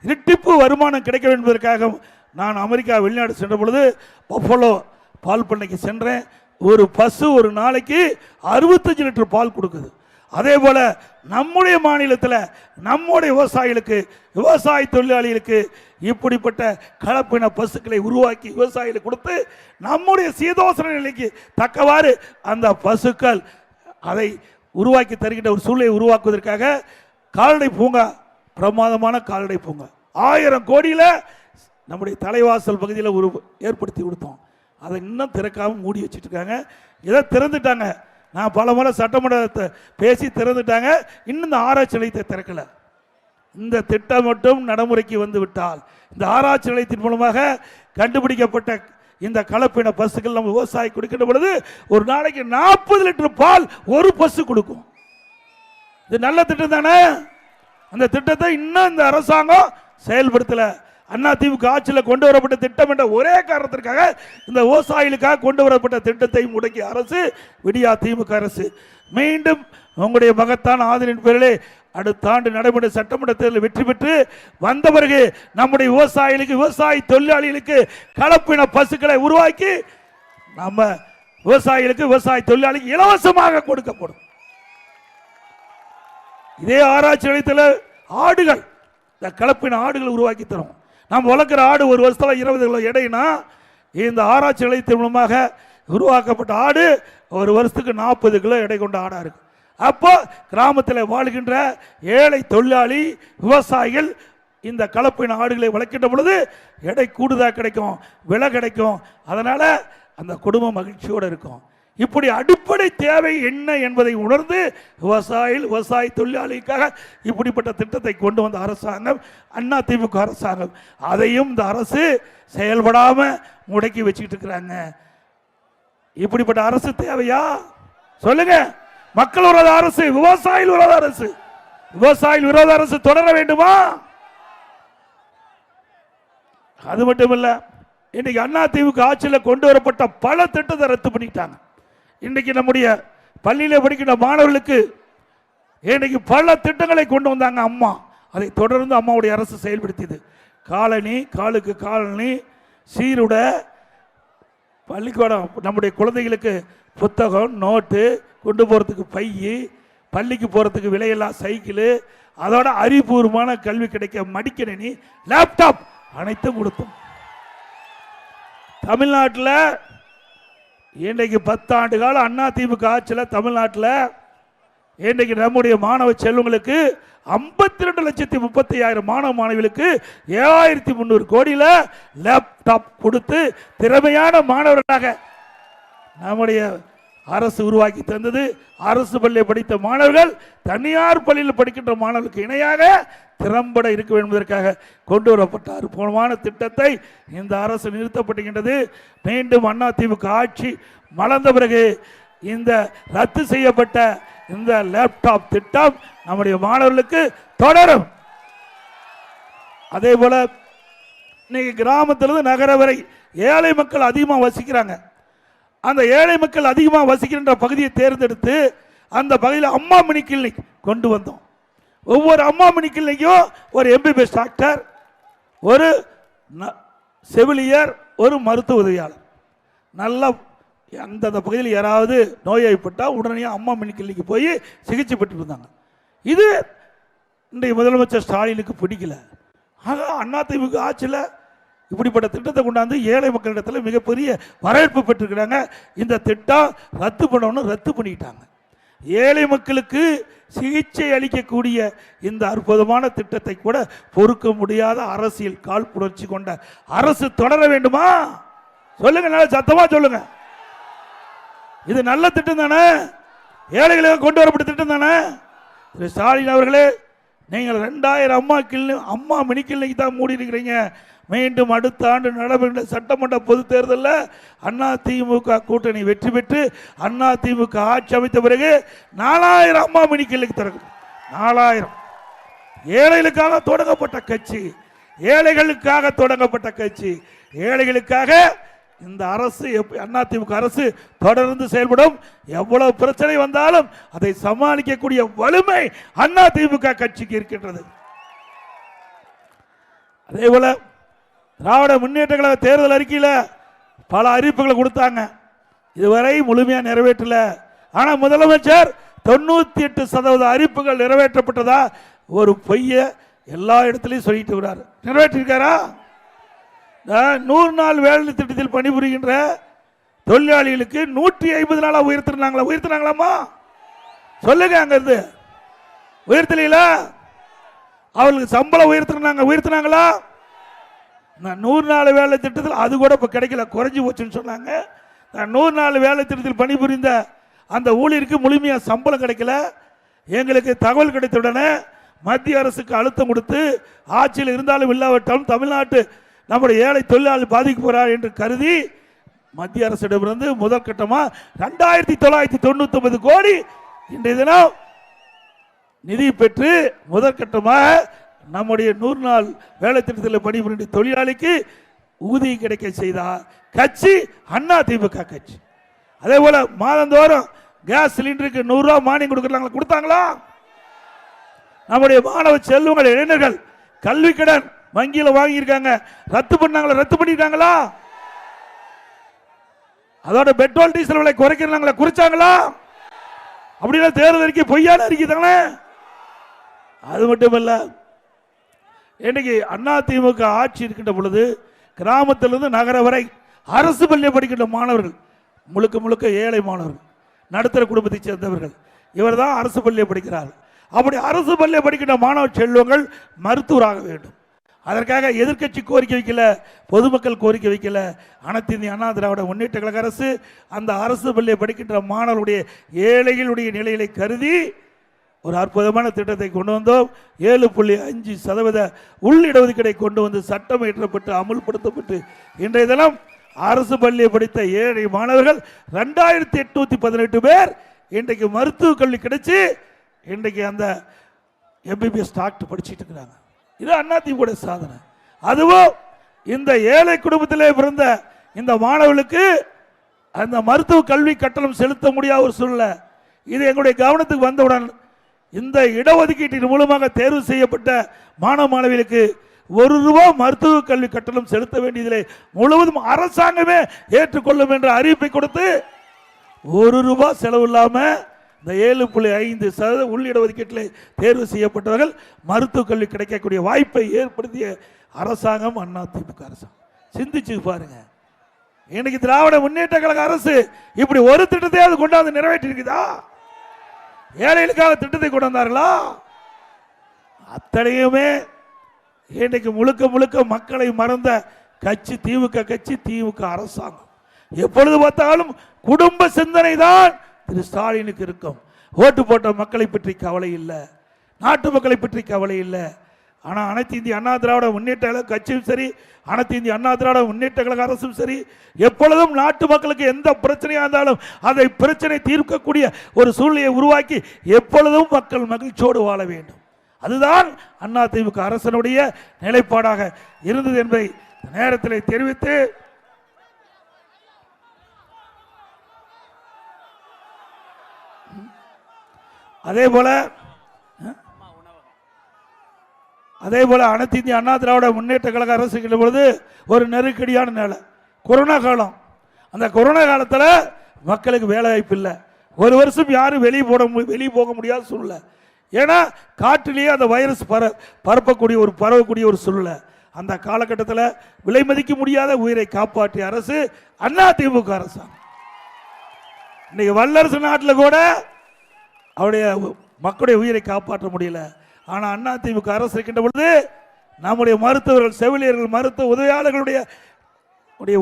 Speaker 1: இரட்டிப்பு வருமானம் கிடைக்க வேண்டும் என்பதற்காகவும் நான் அமெரிக்கா வெளிநாடு சென்ற பொழுது பஃபலோ பால் பண்ணைக்கு சென்றேன். ஒரு பசு ஒரு நாளைக்கு 65 லிட்டர் பால் கொடுக்குது. அதே போல நம்முடைய மாநிலத்தில் நம்முடைய விவசாயிகளுக்கு, விவசாய தொழிலாளிகளுக்கு இப்படிப்பட்ட கலப்பின பசுக்களை உருவாக்கி விவசாயிகளுக்கு கொடுத்து நம்முடைய சீதோசன நிலைக்கு தக்கவாறு அந்த பசுக்கள் அதை உருவாக்கி தருகின்ற ஒரு சூழ்நிலை உருவாக்குவதற்காக கால்நடை பூங்கா, பிரமாதமான கால்நடை பூங்கா 1000 கோடியில் நம்முடைய தலைவாசல் பகுதியில் ஏற்படுத்தி கொடுத்தோம். அதை இன்னும் திறக்காமல் மூடி வச்சுட்டு இருக்காங்க. இதை திறந்துட்டாங்க, நான் பல முறை சட்டமன்றத்தை பேசி திறந்துட்டாங்க, இன்னும் இந்த ஆராய்ச்சி நிலையத்தை திறக்கல. இந்த திட்டம் மட்டும் நடைமுறைக்கு வந்து விட்டால் இந்த ஆராய்ச்சி நிலையத்தின் மூலமாக கண்டுபிடிக்கப்பட்ட இந்த கலப்பின பசுக்கள் நம்ம விவசாயி கொடுக்கின்ற பொழுது ஒரு நாளைக்கு 40 லிட்டர் பால் ஒரு பசு கொடுக்கும். இது நல்ல திட்டம் தானே? அந்த திட்டத்தை இன்னும் இந்த அரசாங்கம் செயல்படுத்தல. அதிமுக ஆட்சியில் கொண்டு வரப்பட்ட திட்டம் என்ற ஒரே காரணத்திற்காக இந்த விவசாயிகளுக்காக கொண்டு வரப்பட்ட திட்டத்தை முடக்கிய அரசு விடியா திமுக அரசு. மீண்டும் உங்களுடைய மகத்தான ஆதரவின் பேரிலே அடுத்த ஆண்டு நடைபெற்ற சட்டமன்ற தேர்தலில் வெற்றி பெற்று வந்த பிறகு நம்முடைய விவசாயிகளுக்கு, விவசாய தொழிலாளிகளுக்கு கலப்பின பசுக்களை உருவாக்கி நம்ம விவசாயிகளுக்கு, விவசாய தொழிலாளிக்கு இலவசமாக கொடுக்கப்படும். இதே ஆராய்ச்சி நிலையத்தில் ஆடுகள், இந்த கலப்பின ஆடுகள் உருவாக்கி தரும். நாம் வளர்க்குற ஆடு ஒரு வருஷத்தில் 20 கிலோ எடைனா, இந்த ஆராய்ச்சி நிலையத்தின் மூலமாக உருவாக்கப்பட்ட ஆடு ஒரு வருஷத்துக்கு 40 கிலோ எடை கொண்ட ஆடாக இருக்கு. அப்போ கிராமத்தில் வாழ்கின்ற ஏழை தொழிலாளி விவசாயிகள் இந்த கலப்பின ஆடுகளை வளர்க்கின்ற பொழுது எடை கூடுதலாக கிடைக்கும், விலை கிடைக்கும். அதனால அந்த குடும்பம் மகிழ்ச்சியோடு இருக்கும். இப்படி அடிப்படை தேவை என்ன என்பதை உணர்ந்து விவசாய தொழிலாளிக்காக இப்படிப்பட்ட திட்டத்தை கொண்டு வந்த அரசாங்கம் அதிமுக அரசாங்கம். அதையும் இந்த அரசு செயல்படாம முடக்கி வச்சுக்கிட்டு இருக்கிறாங்க. இப்படிப்பட்ட அரசு தேவையா சொல்லுங்க? மக்கள் விரோத அரசு, விவசாயிகள் விரோத அரசு, விவசாயிகள் விரோத அரசு தொடர வேண்டுமா? அது மட்டும் இல்ல, இன்னைக்கு அதிமுக ஆட்சியில் கொண்டு வரப்பட்ட பல திட்டத்தை ரத்து பண்ணிட்டாங்க. இன்னைக்கு நம்முடைய பள்ளியில் படிக்கின்ற மாணவர்களுக்கு இன்னைக்கு பல திட்டங்களை கொண்டு வந்தாங்க அம்மா. அதை தொடர்ந்து அம்மாவுடைய அரசு செயல்படுத்தியது. காலனி, காலுக்கு காலனி, சீருட, பள்ளிக்கூடம், நம்முடைய குழந்தைகளுக்கு புத்தகம், நோட்டு, கொண்டு போகிறதுக்கு பையி, பள்ளிக்கு போகிறதுக்கு விலையில்லா சைக்கிள், அதோட அறிவுபூர்வமான கல்வி கிடைக்க மடிக்கணினி, லேப்டாப் அனைத்தும் கொடுத்தோம். தமிழ்நாட்டில் இன்றைக்கு 10 ஆண்டு கால அதிமுக ஆட்சியில் தமிழ்நாட்டில் இன்றைக்கு நம்முடைய மாணவ செல்வங்களுக்கு 52,35,000 மாணவ மாணவிகளுக்கு 7,300 கோடியில் லேப்டாப் கொடுத்து திறமையான மாணவர்களாக நம்முடைய அரசு உருவாக்கி தந்தது. அரசு பள்ளியில் படித்த மாணவர்கள் தனியார் பள்ளியில் படிக்கின்ற மாணவர்களுக்கு இணையாக திறம்பட இருக்க வேண்டும் என்பதற்காக கொண்டு வரப்பட்ட அற்புதமான திட்டத்தை இந்த அரசு நிறுத்தப்படுகின்றது. மீண்டும் அதிமுக ஆட்சி மலர்ந்த பிறகு இந்த ரத்து செய்யப்பட்ட இந்த லேப்டாப் திட்டம் நம்முடைய மாணவர்களுக்கு தொடரும். அதே போல இன்னைக்கு கிராமத்திலிருந்து நகர வரை ஏழை மக்கள் அதிகமாக வசிக்கிறாங்க. அந்த ஏழை மக்கள் அதிகமாக வசிக்கின்ற பகுதியை தேர்ந்தெடுத்து அந்த பகுதியில் அம்மா மினி கிளினிக் கொண்டு வந்தோம். ஒவ்வொரு அம்மா மினிக்கிலையும் ஒரு எம்பிபிஎஸ் டாக்டர், ஒரு செவிலியர், ஒரு மருத்துவ உதவியாளர். நல்லா அந்தந்த பகுதியில் யாராவது நோய்வாய்ப்பட்டால் உடனே அம்மா மினி கிளினிக்கு போய் சிகிச்சை பெற்று இருந்தாங்க. இது இன்றைய முதலமைச்சர் ஸ்டாலினுக்கு பிடிக்கல. ஆக அதிமுக ஆட்சியில் இப்படிப்பட்ட திட்டத்தை கொண்டாந்து ஏழை மக்களிடத்தில் மிகப்பெரிய வரவேற்பு பெற்றிருக்கிறாங்க. இந்த திட்டம் ரத்து பண்ணணும்னு ரத்து பண்ணிட்டாங்க. ஏழை மக்களுக்கு சிகிச்சை அளிக்கக்கூடிய இந்த அற்புதமான திட்டத்தை கூட பொறுக்க முடியாத அரசியல் காழ்ப்புணர்ச்சி கொண்ட அரசு தொடர வேண்டுமா? சொல்லுங்க, நல்ல சத்தமா சொல்லுங்க. இது நல்ல திட்டம் தானே? ஏழைகளுக்கு கொண்டு வரப்பட்ட திட்டம் தானே? திரு ஸ்டாலின் அவர்களே, நீங்கள் 2000 அம்மா மினி கிளினிக் தான் மூடி இருக்கிறீங்க. மீண்டும் அடுத்த ஆண்டு நடைபெறுகின்ற சட்டமன்ற பொது தேர்தலில் அதிமுக கூட்டணி வெற்றி பெற்று அதிமுக ஆட்சி அமைத்த பிறகு 4000 அம்மா மினி கிளினிக் திறக்கும். 4000 ஏழைகளுக்காக தொடங்கப்பட்ட கட்சி, ஏழைகளுக்காக தொடங்கப்பட்ட கட்சி, ஏழைகளுக்காக இந்த அரசு, அதிமுக அரசு தொடர்ந்து செயல்படும். எவ்வளவு பிரச்சனை வந்தாலும் அதை சமாளிக்கக்கூடிய வலிமை அதிமுக கட்சிக்கு இருக்கின்றது. அதே போல திராவிட முன்னேற்ற கழக தேர்தல் அறிக்கையில் பல அறிவிப்புகளை கொடுத்தாங்க. இதுவரை முழுமையாக நிறைவேற்றல. ஆனால் முதலமைச்சர் 98% அறிவிப்புகள் நிறைவேற்றப்பட்டதா ஒரு பொய்ய எல்லா இடத்துலையும் சொல்லிட்டு வர்றாரு. நிறைவேற்றிருக்காரா? 100 நாள் வேலை திட்டத்தில் பணிபுரிகின்ற தொழிலாளிகளுக்கு 150 நாளா உயர்த்தினாங்களாமா? சொல்லுங்க, அங்க இருந்து உயர்த்தல. அவர்களுக்கு சம்பளம் உயர்த்தினாங்களா? 100 நாள் வேலை திட்டத்தில் அது கூட இப்ப கிடைக்கல, குறைஞ்சி போச்சுன்னு சொன்னாங்க. 100 நாள் வேலை திட்டத்தில் பணிபுரிந்த அந்த ஊழியருக்கு முழுமையா சம்பளம் கிடைக்கல. எங்களுக்கு தகவல் கிடைத்தவுடனே மத்திய அரசுக்கு அழுத்தம் கொடுத்து, ஆட்சியில் இருந்தாலும் இல்லாவிட்டாலும் தமிழ்நாட்டு நம்முடைய ஏழை தொழிலாளி பாதிக்க போறார் என்று கருதி மத்திய அரசிடமிருந்து முதல் கட்டமா 2999 கோடி இன்றைய தினம் நிதி பெற்று முதற்கட்டமாக நம்முடைய 100 நாள் வேலை திட்டத்தில் பணிபுரிந்த தொழிலாளிக்கு ஊதியம் கிடைக்க செய்தார் கட்சி அதிமுக கட்சி. அதே போல மாதந்தோறும் கேஸ் சிலிண்டருக்கு 100 ரூபாய் மானியம் கொடுத்தாங்களா? நம்முடைய மாணவ செல்வங்கள், இளைஞர்கள் கல்வி கடன் வங்கியில் வாங்கியிருக்காங்க, ரத்து பண்ணிட்டாங்களா? அதோட பெட்ரோல் டீசல் விலை குறைக்கிறாங்களா? குறிச்சாங்களா? அப்படின்னா தேர்தல் அறிக்கை பொய்யான அறிக்கை தானே. அது மட்டுமல்ல, இன்னைக்கு அதிமுக ஆட்சி இருக்கின்ற பொழுது கிராமத்திலிருந்து நகர வரை அரசு பள்ளியை படிக்கின்ற மாணவர்கள் முழுக்க முழுக்க ஏழை மாணவர்கள், நடுத்தர குடும்பத்தை சேர்ந்தவர்கள், இவர் தான் அரசு பள்ளியை படிக்கிறார். அப்படி அரசு பள்ளியை படிக்கின்ற மாணவ செல்வங்கள் மருத்துவராக வேண்டும். அதற்காக எதிர்க்கட்சி கோரிக்கை வைக்கல, பொதுமக்கள் கோரிக்கை வைக்கல. அனைத்து இந்திய அண்ணா திராவிட முன்னேற்ற கழக அரசு அந்த அரசு பள்ளியை படிக்கின்ற மாணவர்களுடைய ஏழைகளுடைய நிலைகளை கருதி ஒரு அற்புதமான திட்டத்தை கொண்டு வந்தோம். 7.5% உள் இடஒதுக்கீடை கொண்டு வந்து சட்டம் இயற்றப்பட்டு அமுல்படுத்தப்பட்டு இன்றைய தினம் அரசு பள்ளியை படித்த ஏழை மாணவர்கள் 2818 பேர் இன்றைக்கு மருத்துவ கல்வி கிடைச்சு இன்றைக்கு அந்த எம்பிபிஎஸ் டாக்டர் படிச்சுட்டு இருக்கிறாங்க. இது அதிமுக சாதனை. அதுவும் இந்த ஏழை குடும்பத்திலே பிறந்த இந்த மாணவர்களுக்கு அந்த மருத்துவ கல்வி கட்டணம் செலுத்த முடியாத ஒரு சூழ்நிலை. இது எங்களுடைய கவனத்துக்கு வந்தவுடன் இந்த இடஒதுக்கீட்டின் மூலமாக தேர்வு செய்யப்பட்ட மாணவ மாணவிகளுக்கு 1 ரூபாய் மருத்துவ கல்வி கட்டணம் செலுத்த வேண்டியதில்லை, முழுவதும் அரசாங்கமே ஏற்றுக்கொள்ளும் என்ற அறிவிப்பை கொடுத்து 1 ரூபாய் செலவு இல்லாம இந்த 7.5% உள் இடஒதுக்கீட்டில் தேர்வு செய்யப்பட்டவர்கள் மருத்துவ கல்வி கிடைக்கக்கூடிய வாய்ப்பை ஏற்படுத்திய அரசாங்கம் அதிமுக அரசாங்கம். சிந்திச்சு பாருங்க. இன்னைக்கு திராவிட முன்னேற்ற கழக அரசு இப்படி ஒரு திட்டத்தையாவது கொண்டாந்து நிறைவேற்றி இருக்குதா? ஏழைகளுக்காக திட்டத்தை கொண்டு வந்தார்களா? அத்தனையுமே இன்னைக்கு முழுக்க முழுக்க மக்களை மறந்த கட்சி திமுக கட்சி, திமுக அரசாங்கம். எப்பொழுது பார்த்தாலும் குடும்ப சிந்தனை தான் திரு ஸ்டாலினுக்கு இருக்கும். ஓட்டு போட்ட மக்களை பற்றி கவலை இல்லை, நாட்டு மக்களை பற்றி கவலை இல்லை. ஆனால் அனைத்து இந்திய அண்ணா திராவிட முன்னேற்ற கழக கட்சியும் சரி, அனைத்து இந்திய அண்ணா திராவிட முன்னேற்ற கழக அரசும் சரி, எப்பொழுதும் நாட்டு மக்களுக்கு எந்த பிரச்சனையாக இருந்தாலும் அதை பிரச்சனை தீர்க்கக்கூடிய ஒரு சூழ்நிலையை உருவாக்கி எப்பொழுதும் மக்கள் மகிழ்ச்சியோடு வாழ வேண்டும். அதுதான் அதிமுக அரசனுடைய நிலைப்பாடாக இருந்தது என்பதை நேரத்தில் தெரிவித்து, அதே போல அதே போல அனைத்து இந்திய அண்ணா திராவிட முன்னேற்ற கழக அரசு பொழுது ஒரு நெருக்கடியான நிலை கொரோனா காலம். அந்த கொரோனா காலத்தில் மக்களுக்கு வேலை வாய்ப்பு இல்லை. ஒரு வருஷம் யாரும் வெளியே போக முடியாத சூழ்நிலை. ஏன்னா காற்றிலேயே அந்த வைரஸ் பரவக்கூடிய ஒரு சூழ்நிலை. அந்த காலகட்டத்தில் விலை மதிக்க முடியாத உயிரை காப்பாற்றிய அரசு அதிமுக அரசு. இன்னைக்கு வல்லரசு நாட்டில் கூட அவருடைய மக்களுடைய உயிரை காப்பாற்ற முடியல. ஆனால் அதிமுக அரசு இருக்கின்ற பொழுது நம்முடைய மருத்துவர்கள், செவிலியர்கள், மருத்துவ உதவியாளர்களுடைய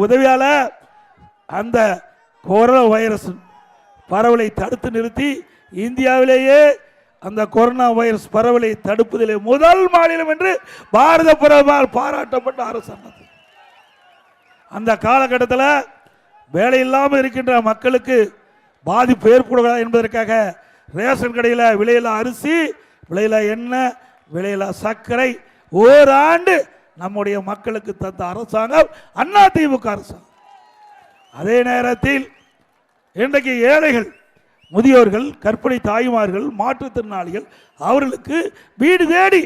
Speaker 1: உதவியால அந்த கொரோனா வைரஸ் பரவலை தடுத்து நிறுத்தி இந்தியாவிலேயே அந்த கொரோனா வைரஸ் பரவலை தடுப்பதிலே முதல் மாநிலம் என்று பாரத பிரதமரால் பாராட்டப்பட்ட அரசாங்கம். அந்த காலகட்டத்தில் வேலை இல்லாமல் இருக்கின்ற மக்களுக்கு பாதிப்பு ஏற்படக்கூடாது என்பதற்காக ரேஷன் கடையில் விலையில்லா அரிசி, விலையில்லா எண்ணெய், விலையில்லா சர்க்கரை ஓராண்டு நம்முடைய மக்களுக்கு தந்த அரசாங்கம் அதிமுக அரசாங்கம். அதே நேரத்தில் இன்றைக்கு ஏழைகள், முதியோர்கள், கர்ப்பிணி தாய்மார்கள், மாற்றுத்திறனாளிகள் அவர்களுக்கு வீடு தேடி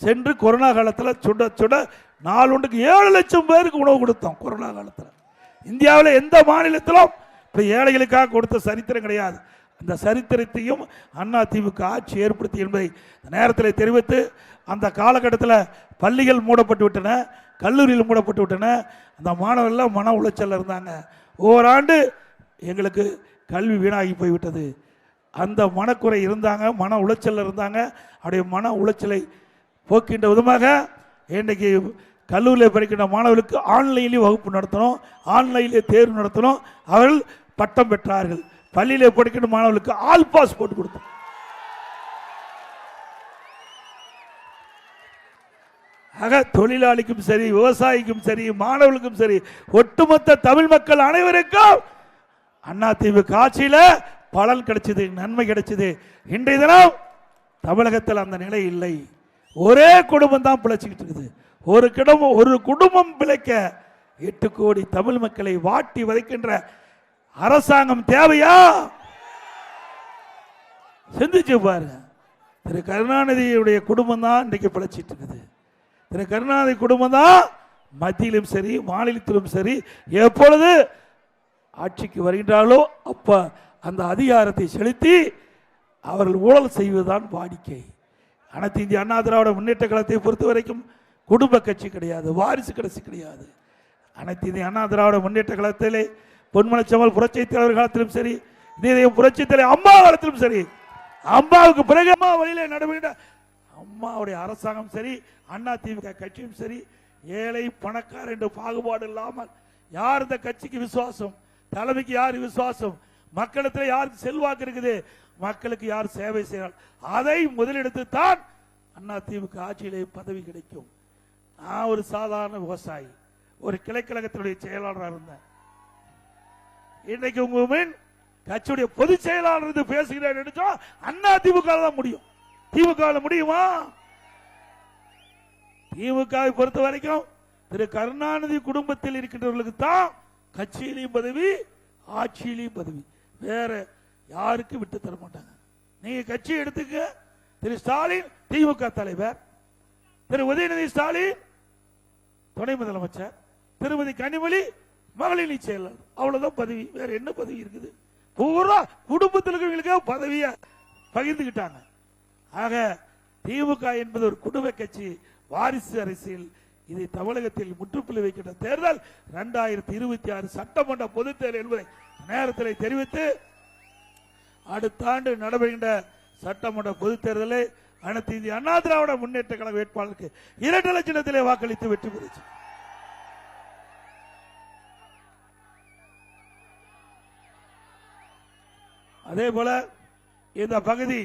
Speaker 1: சென்று கொரோனா காலத்தில் சுட சுட நாளொன்றுக்கு 7 லட்சம் பேருக்கு உணவு கொடுத்தோம். கொரோனா காலத்தில் இந்தியாவில் எந்த மாநிலத்திலும் இப்போ ஏழைகளுக்காக கொடுத்த சரித்திரம் கிடையாது. அந்த சரித்திரத்தையும் அதிமுக ஆட்சி ஏற்படுத்தி என்பதை நேரத்தில் தெரிவித்து, அந்த காலகட்டத்தில் பள்ளிகள் மூடப்பட்டு விட்டன, கல்லூரிகள் மூடப்பட்டு விட்டன. அந்த மாணவர்கள் மன உளைச்சல் இருந்தாங்க. ஓராண்டு எங்களுக்கு கல்வி வீணாகி போய்விட்டது. அந்த மனக்குறை இருந்தாங்க, மன உளைச்சல் இருந்தாங்க. அப்படியே மன உளைச்சலை போக்கின்ற விதமாக இன்றைக்கு கல்லூரியில் படிக்கின்ற மாணவர்களுக்கு ஆன்லைன்லேயே வகுப்பு நடத்தணும், ஆன்லைன்லேயே தேர்வு நடத்தணும். அவர்கள் பட்டம் பெற்றார்கள். பள்ளியில் படிக்கின்ற மாணவர்களுக்கு ஆல் பாஸ் போட்டு கொடுத்தோம். ஆக தொழிலாளிக்கும் சரி, விவசாயிக்கும் சரி, மாணவர்களுக்கும் சரி, ஒட்டுமொத்த தமிழ் மக்கள் அனைவருக்கும் அதிமுக ஆட்சியில் பலன் கிடைச்சது, நன்மை கிடைச்சது. இன்றைய தினம் தமிழகத்தில் அந்த நிலை இல்லை. ஒரே குடும்பம் தான் பிழைச்சிக்கிட்டு இருக்குது. ஒரு குடும்பம் பிழைக்க 8 கோடி தமிழ் மக்களை வாட்டி வதைக்கின்ற அரசாங்கம் தேவையா? சிந்திச்சு பாருங்க. திரு கருணாநிதியுடைய குடும்பம் தான் இன்றைக்கு பிழைச்சிட்டு இருக்குது. திரு கருணாநிதி குடும்பம் தான் மத்தியிலும் சரி, மாநிலத்திலும் சரி, எப்பொழுது ஆட்சிக்கு வருகின்றாலோ அப்ப அந்த அதிகாரத்தை செலுத்தி அவர்கள் ஊழல் செய்வதுதான் வாடிக்கை. அனைத்து இந்திய அண்ணா திராவிட முன்னேற்ற கழகத்தை பொறுத்த வரைக்கும் குடும்ப கட்சி கிடையாது, வாரிசு கட்சி கிடையாது. அனைத்து இந்திய அண்ணா திராவிட முன்னேற்ற கழகத்திலே பொன்மனச்செம்மல் புரட்சித் தலைவர் காலத்திலும் சரி, இதயம் புரட்சித் தலைவர் அம்மா காலத்திலும் சரி, அம்மாவுக்கு பிறகு அம்மா வழியிலே நடைபெற்ற அம்மாவுடைய அரசாங்கம் சரி, அதிமுக கட்சியும் சரி, ஏழை பணக்கார என்ற பாகுபாடு இல்லாமல் யார் இந்த கட்சிக்கு விசுவாசம், தலைமைக்கு யார் விசுவாசம், மக்களிடத்தில் யாருக்கு செல்வாக்கு இருக்குது, மக்களுக்கு யார் சேவை செய்யறால் அதை முதலெடுத்து தான் அதிமுக ஆட்சியிலே பதவி கிடைக்கும். நான் ஒரு சாதாரண விவசாயி, ஒரு கிளைக்கழகத்தினுடைய செயலாளராக இருந்தேன். இன்னைக்கு உங்க கட்சியுடைய பொதுச் செயலாளர் பேசுகிறேன் அதிமுக தான் முடியும். திமுக முடியுமா? திமுகவை பொறுத்த வரைக்கும் திரு கருணாநிதி குடும்பத்தில் இருக்கின்றவர்களுக்கு தான் கட்சியிலையும் பதவி, ஆட்சியிலையும் பதவி, வேற யாருக்கு விட்டு தர மாட்டாங்க. நீங்க கட்சி எடுத்துக்க. திரு ஸ்டாலின் திமுக தலைவர், திரு உதயநிதி ஸ்டாலின் துணை முதலமைச்சர், திருமதி கனிமொழி மகளிர் செயலாளர், அவ்வளவுதான் பதவி. வேற என்ன பதவி இருக்குது? பூரா குடும்பத்தில் இருக்கிறவங்களுக்கு பதவியை பகிர்ந்துகிட்டாங்க. ஆக திமுக என்பது ஒரு குடும்ப கட்சி, வாரிசு அரசியல். இதை தமிழகத்தில் முற்றுப்புள்ளி வைக்கின்ற தேர்தல் 2026 சட்டமன்ற பொதுத் தேர்தல் என்பதை நேரத்தில் தெரிவித்து, அடுத்த ஆண்டு நடைபெறுகின்ற சட்டமன்ற பொதுத் தேர்தலை அனைத்து இந்திய அண்ணா திராவிட முன்னேற்ற கழக வேட்பாளருக்கு 2 லட்சத்திலே வாக்களித்து வெற்றி பெறுச்சு. அதே போல இந்த பகுதி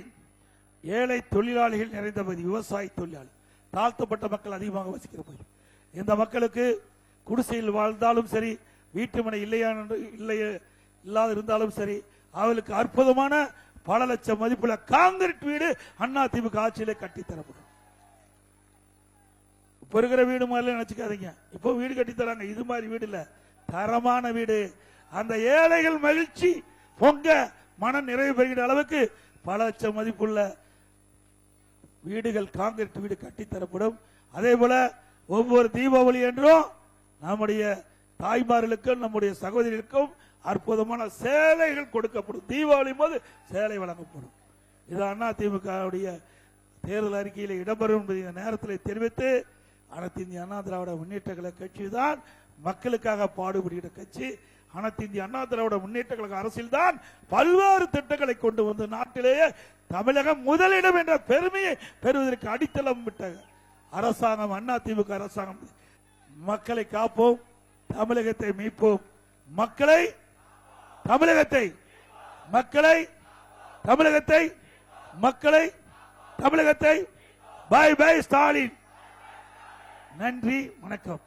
Speaker 1: ஏழை தொழிலாளிகள் நிறைந்த பகுதி, விவசாய தொழிலாளி, தாழ்த்தப்பட்ட மக்கள் அதிகமாக வசிக்கிற பகுதி. இந்த மக்களுக்கு குடிசையில் வாழ்ந்தாலும் சரி, வீட்டுமனை இல்லாத இருந்தாலும் சரி, அவர்களுக்கு அற்புதமான பல லட்சம் மதிப்புள்ள காங்கிரீட் வீடு அதிமுக ஆட்சியிலே கட்டித்தரப்படும். இப்ப இருக்கிற வீடு மாதிரி நினைச்சுக்காதீங்க, இப்போ வீடு கட்டித்தராங்க. இது மாதிரி வீடு இல்ல, தரமான வீடு. அந்த ஏழைகள் மகிழ்ச்சி பொங்க மன நிறைவு பெறுகிற அளவுக்கு பல லட்சம் மதிப்புள்ள வீடுகள் காங்கிரீட் வீடு கட்டித்தரப்படும். அதே போல ஒவ்வொரு தீபாவளி என்றும் நம்முடைய தாய்மார்களுக்கும் நம்முடைய சகோதரிகளுக்கும் அற்புதமான சேலைகள் கொடுக்கப்படும். தீபாவளி போது சேலை வழங்கப்படும். இது அதிமுக தேர்தல் அறிக்கையில் இடம்பெறும் என்பதை இந்த நேரத்தில் தெரிவித்து, அனைத்து இந்திய அண்ணா திராவிட முன்னேற்ற கழக கட்சி தான் மக்களுக்காக பாடுபடுகிற கட்சி. அனைத்து இந்திய அண்ணா திராவிட முன்னேற்ற கழக அரசில் தான் பல்வேறு திட்டங்களை கொண்டு வந்து நாட்டிலேயே தமிழகம் முதலிடம் என்ற பெருமையை பெறுவதற்கு அடித்தளம் விட்ட அரசாங்கம் அதிமுக அரசாங்கம். மக்களை காப்போம், தமிழகத்தை மீட்போம். மக்களை தமிழகத்தை மக்களை தமிழகத்தை மக்களை தமிழகத்தை. Bye bye Stalin. நன்றி, வணக்கம்.